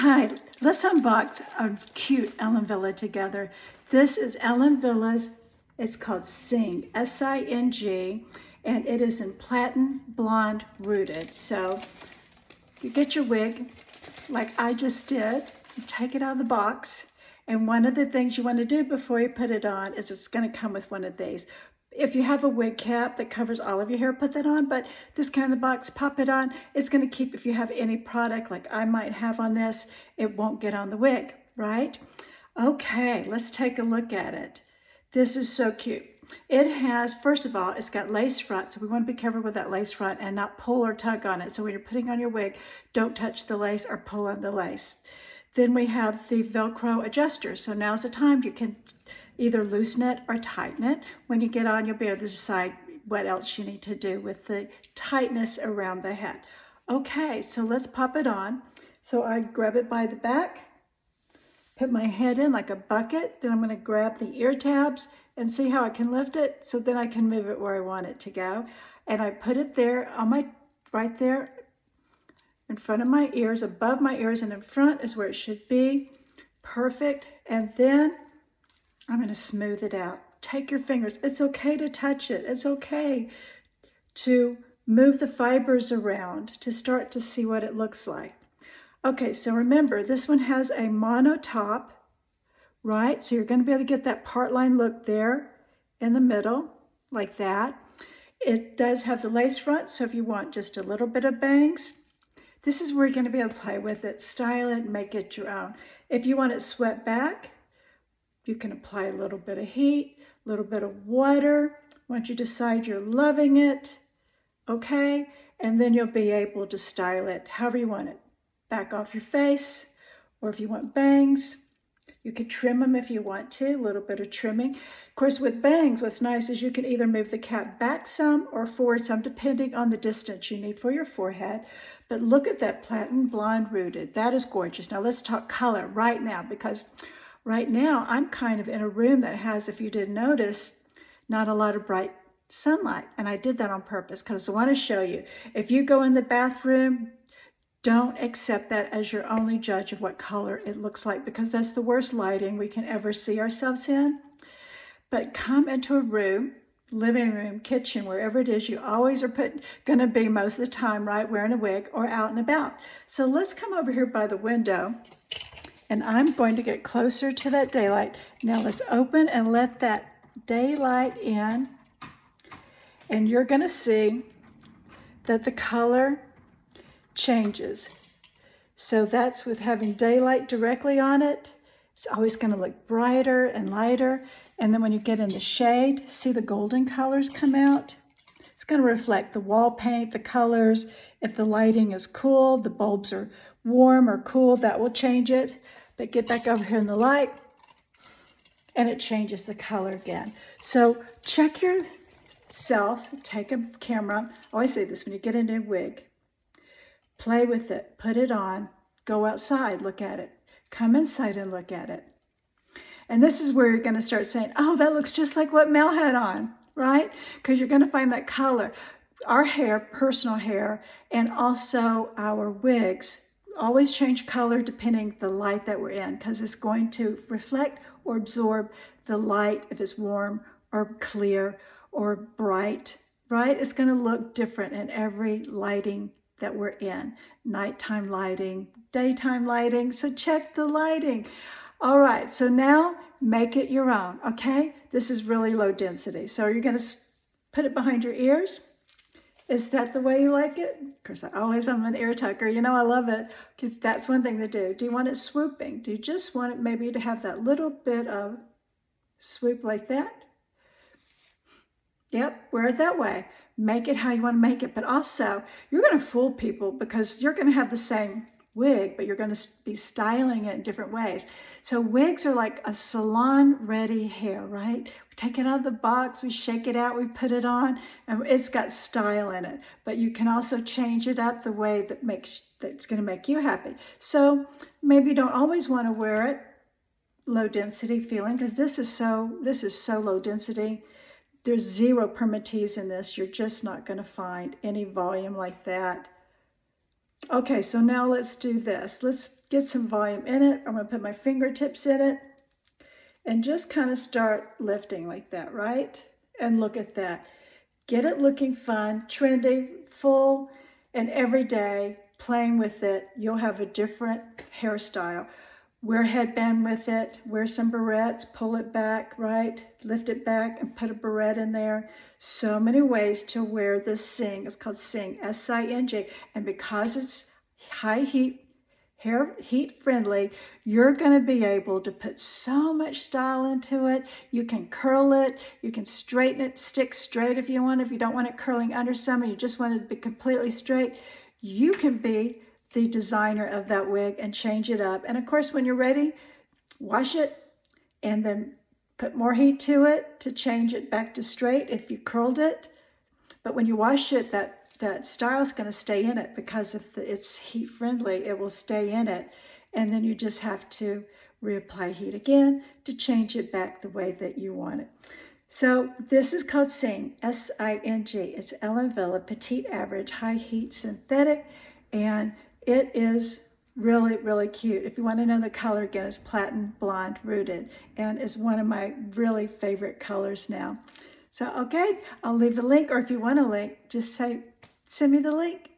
Hi, let's unbox a cute Ellen Wille together. This is Ellen Wille's, it's called Sing, S-I-N-G, and it is in Platinablond rooted. So you get your wig like I just did, you take it out of the box, and one of the things you want to do before you put it on is it's going to come with one of these. If you have a wig cap that covers all of your hair, put that on, but this kind of box, pop it on. It's going to keep, if you have any product like I might have on this, it won't get on the wig, right? Okay, let's take a look at it. This is so cute. It has, first of all, it's got lace front, so we want to be careful with that lace front and not pull or tug on it. So when you're putting on your wig, don't touch the lace or pull on the lace. Then we have the Velcro adjuster. So now's the time you can either loosen it or tighten it. When you get on, you'll be able to decide what else you need to do with the tightness around the head. Okay, so let's pop it on. So I grab it by the back, put my head in like a bucket, then I'm going to grab the ear tabs and see how I can lift it, so then I can move it where I want it to go. And I put it there on my, right there in front of my ears, above my ears, and in front is where it should be. Perfect. And then I'm going to smooth it out. Take your fingers. It's okay to touch it. It's okay to move the fibers around to start to see what it looks like. Okay, so remember, this one has a mono top, right? So you're going to be able to get that part line look there in the middle, like that. It does have the lace front, so if you want just a little bit of bangs, this is where you're going to be able to play with it, style it, make it your own. If you want it swept back, you can apply a little bit of heat, a little bit of water. Once you decide you're loving it, okay, and then you'll be able to style it however you want it. Back off your face, or if you want bangs, you can trim them if you want to, a little bit of trimming. Of course, with bangs, what's nice is you can either move the cap back some or forward some, depending on the distance you need for your forehead. But look at that Platinablond rooted. That is gorgeous. Now let's talk color right now, because right now I'm kind of in a room that has, if you didn't notice, not a lot of bright sunlight. And I did that on purpose because I want to show you. If you go in the bathroom, don't accept that as your only judge of what color it looks like, because that's the worst lighting we can ever see ourselves in. But come into a room, living room, kitchen, wherever it is, you always are going to be most of the time, right, wearing a wig or out and about. So let's come over here by the window, and I'm going to get closer to that daylight. Now let's open and let that daylight in, and you're going to see that the color changes. So that's with having daylight directly on it. It's always going to look brighter and lighter. And then when you get in the shade, see the golden colors come out? It's going to reflect the wall paint, the colors. If the lighting is cool, the bulbs are warm or cool, that will change it. But get back over here in the light, and it changes the color again. So check yourself, take a camera. I always say this when you get into a wig. Play with it, put it on, go outside, look at it, come inside and look at it. And this is where you're going to start saying, oh, that looks just like what Mel had on, right? Because you're going to find that color. Our hair, personal hair, and also our wigs always change color depending the light that we're in, because it's going to reflect or absorb the light if it's warm or clear or bright, right? It's going to look different in every lighting that we're in. Nighttime lighting, daytime lighting. So check the lighting. All right, so now make it your own, okay? This is really low density. So you're going to put it behind your ears. Is that the way you like it? Of course, I'm an ear tucker. You know, I love it, because that's one thing to do. Do you want it swooping? Do you just want it maybe to have that little bit of swoop like that? Yep, wear it that way. Make it how you want to make it. But also, you're going to fool people, because you're going to have the same wig, but you're going to be styling it in different ways. So wigs are like a salon-ready hair, right? We take it out of the box, we shake it out, we put it on, and it's got style in it. But you can also change it up the way that's going to make you happy. So maybe you don't always want to wear it low density feeling, because this is so low density. There's zero permatease in this. You're just not going to find any volume like that Okay, so now let's do this. Let's get some volume in it. I'm gonna put my fingertips in it and just kind of start lifting like that, right? And look at that. Get it looking fun, trendy, full, and every day playing with it. You'll have a different hairstyle. Wear a headband with it, wear some barrettes, pull it back, right? Lift it back and put a barrette in there. So many ways to wear this Sing. It's called Sing, S-I-N-G. And because it's high heat, hair heat friendly, you're going to be able to put so much style into it. You can curl it, you can straighten it, stick straight if you want. If you don't want it curling under some and you just want it to be completely straight, you can be the designer of that wig and change it up. And of course, when you're ready, wash it and then put more heat to it to change it back to straight if you curled it. But when you wash it, that style is going to stay in it because if it's heat friendly, it will stay in it. And then you just have to reapply heat again to change it back the way that you want it. So this is called Sing, S-I-N-G. It's Ellen Wille Petite Average High Heat Synthetic, and it is really, really cute. If you want to know the color again, it's Platinablond Rooted, and is one of my really favorite colors now. So, okay, I'll leave a link, or if you want a link, just send me the link.